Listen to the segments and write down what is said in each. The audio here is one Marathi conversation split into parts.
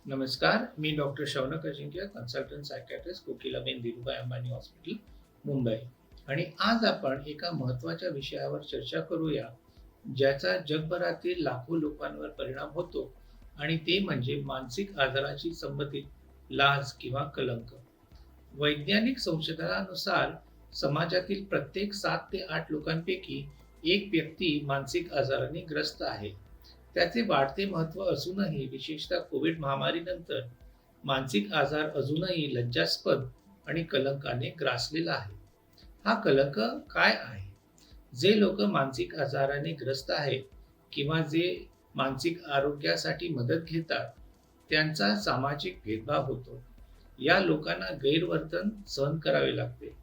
नमस्कार, मी doctor Shaunak Ajinkya, consultant psychiatrist, Kokilaben Dhirubhai Ambani hospital, Mumbai. आणि आज आपण एका महत्त्वाच्या विषयावर चर्चा करूया, ज्याचा जगभरातील लाखो लोकांवर परिणाम होतो आणि ते म्हणजे मानसिक आजाराशी संबंधित लाज किंवा कलंक. वैज्ञानिक संशोधनानुसार समाजातील प्रत्येक 7 ते 8 लोकांपैकी एक व्यक्ती मानसिक आजाराने ग्रस्त आहे. त्याचे वाढते महत्त्व असूनही, विशेषतः कोविड महामारीनंतर, मानसिक आजार अजूनही लज्जास्पद आणि कलंकाने ग्रासलेला आहे. हा कलंक काय आहे? जे लोक मानसिक आजाराने ग्रस्त आहेत किंवा जे मानसिक आरोग्यासाठी मदत घेतात, त्यांचा सामाजिक भेदभाव होतो. या लोकांना गैरवर्तन सहन करावे लागते,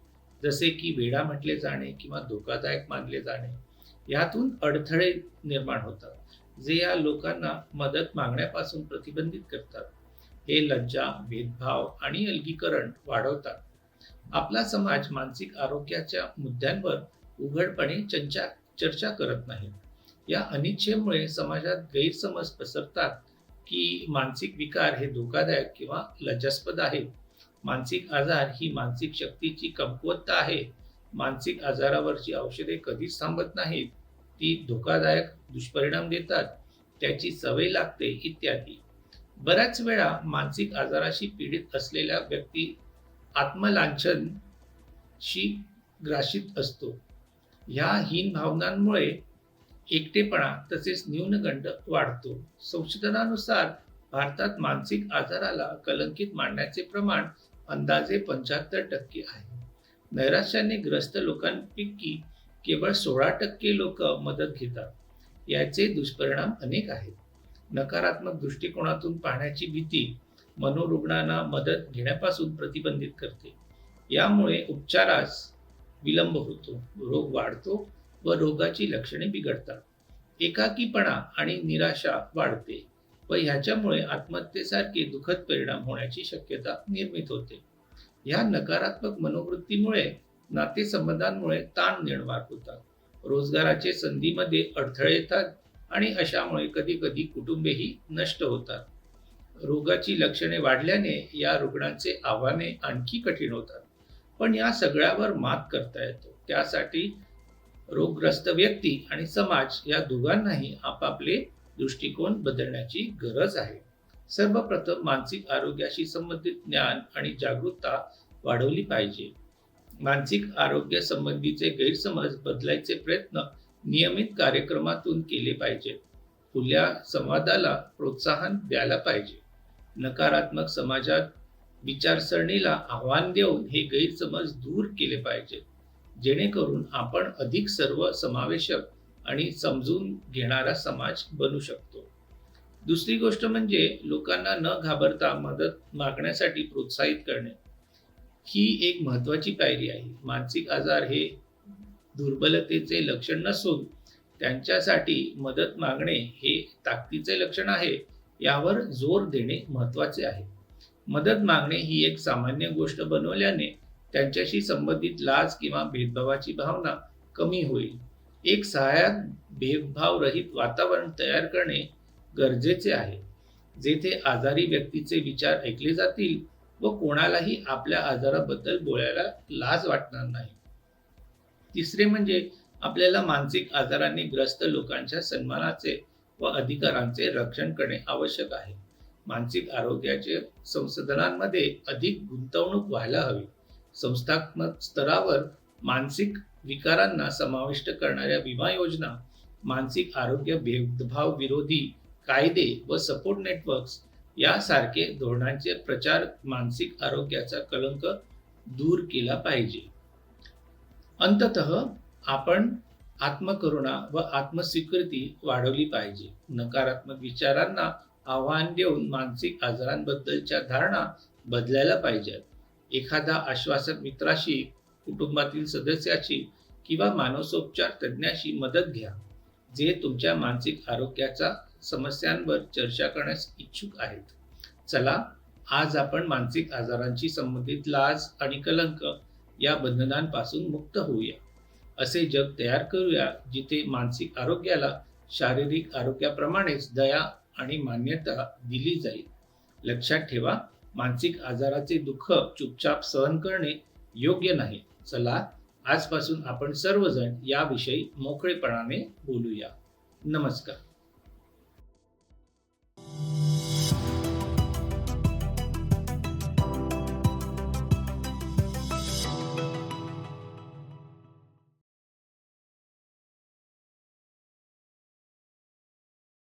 जसे की वेडा म्हटले जाणे किंवा धोकादायक मानले जाणे. यातून अडथळे निर्माण होतात, जे या लोकांना मदत मागण्यापासून प्रतिबंधित करतात. हे लज्जा, भेदभाव आणि अलगीकरण वाढवतात. आपला समाज मानसिक आरोग्याच्या मुद्द्यांवर उघडपणे चर्चा करत नाही. या अनिच्छेमुळे समाजात गैरसमज पसरतात की मानसिक विकार हे धोकादायक किंवा लज्जास्पद आहेत. मानसिक आजार ही मानसिक शक्तीची कमकुवतता आहे. मानसिक आजारावरची औषधे कधीच थांबत नाहीत. ती धोकादायक दुष्परिणाम देतात, त्याची सवय लागते, इत्यादी. बऱ्याच वेळा मानसिक आजाराशी पीडित असलेल्या व्यक्ती आत्मलांछनशी ग्रासित असतो. ह्या हीन भावनांमुळे एकटेपणा तसेच न्यूनगंड वाढतो. संशोधनानुसार भारतात मानसिक आजाराला कलंकित मानण्याचे प्रमाण अंदाजे 75% आहे. नैराश्याने ग्रस्त लोकांपैकी केवळ 16% लोक मदत घेतात. याचे दुष्परिणाम अनेक आहेत. नकारात्मक दृष्टिकोनातून पाहण्याची भीती मनोरुग्णांना मदत घेण्यापासून प्रतिबंधित करते. यामुळे उपचारास विलंब होतो, रोग वाढतो व रोगाची लक्षणे बिघडतात. एकाकीपणा आणि निराशा वाढते व ह्याच्यामुळे आत्महत्येसारखे दुःखद परिणाम होण्याची शक्यता निर्मित होते. ह्या नकारात्मक मनोवृत्तीमुळे नातेसंबंधांमुळे ताण निर्माण होतात. रोजगाराचे संधीमध्ये अडथळे येतात आणि अशामुळे कधी-कधी कुटुंबेही नष्ट होतात. रोगाची लक्षणे वाढल्याने या रुग्णांचे आव्हाने आणखी कठीण होतात. पण या सगळ्यावर मात करता येतो. त्यासाठी रोगग्रस्त व्यक्ती आणि समाज या दोघांनाही आपापले दृष्टिकोन बदलण्याची गरज आहे. सर्वप्रथम मानसिक आरोग्याशी संबंधित ज्ञान आणि जागरूकता वाढवली पाहिजे. मानसिक आरोग्य संबंधीचे गैरसमज बदलायचे प्रयत्न नियमित कार्यक्रमातून केले पाहिजेत. खुल्या संवादाला प्रोत्साहन द्यायला पाहिजे. नकारात्मक समाजात विचारसरणीला आव्हान देऊन हे गैरसमज दूर केले पाहिजेत, जेणेकरून आपण अधिक सर्वसमावेशक आणि समजून घेणारा समाज बनू शकतो. दुसरी गोष्ट म्हणजे लोकांना न घाबरता मदत मागण्यासाठी प्रोत्साहित करणे. ही एक महत्त्वाची पायरी आहे. मानसिक आजार हे दुर्बलतेचे लक्षण नसून त्यांच्यासाठी मदत मागणे हे ताकदीचे लक्षण आहे, यावर जोर देणे महत्त्वाचे आहे. मदत मागणे ही एक सामान्य गोष्ट बनवल्याने त्यांच्याशी संबंधित लाज किंवा भेदभावाची भावना कमी होईल. एक सहाय्यक, भेदभावरहित वातावरण तयार करणे गरजेचे आहे, जेथे आजारी व्यक्तीचे विचार ऐकले जातील व कोणालाही आपल्या आजाराबद्दल बोलायला लाज वाटणार नाही. तिसरे म्हणजे आपल्याला मानसिक आजाराने ग्रस्त लोकांच्या सन्मानाचे व अधिकारांचे रक्षण करणे आवश्यक आहे. मानसिक आरोग्याचे संशोधनांमध्ये अधिक गुंतवणूक व्हायला हवी. संस्थात्मक स्तरावर मानसिक विकारांना समाविष्ट करणाऱ्या विमा योजना, मानसिक आरोग्य भेदभाव विरोधी कायदे व सपोर्ट नेटवर्क्स यासारखे धोरणांचे प्रचार मानसिक आरोग्याचा कलंक दूर केला पाहिजे. अंततः आपण आत्मकरुणा व आत्मस्वीकृती वाढवली पाहिजे. नकारात्मक विचारांना आव्हान देऊन मानसिक आजारांबद्दलच्या धारणा बदलायला पाहिजेत. एखादा आश्वासक मित्राशी, कुटुंबातील सदस्याची किंवा मानसोपचार तज्ज्ञाशी मदत घ्या, जे तुमच्या मानसिक आरोग्याच्या समस्यांवर चर्चा करण्यास इच्छुक आहेत. चला, आज आपण मानसिक आजारांशी संबंधित लाज आणि कलंक या बंधनांपासून मुक्त होऊया. असे जग तयार करूया, जिथे मानसिक आरोग्याला शारीरिक आरोग्याप्रमाणेच दया आणि मान्यता दिली जाईल. लक्षात ठेवा, मानसिक आजाराचे दुःख चुपचाप सहन करणे योग्य नाही. चला, आजपासून आपण सर्वजण याविषयी मोकळेपणाने बोलूया. नमस्कार.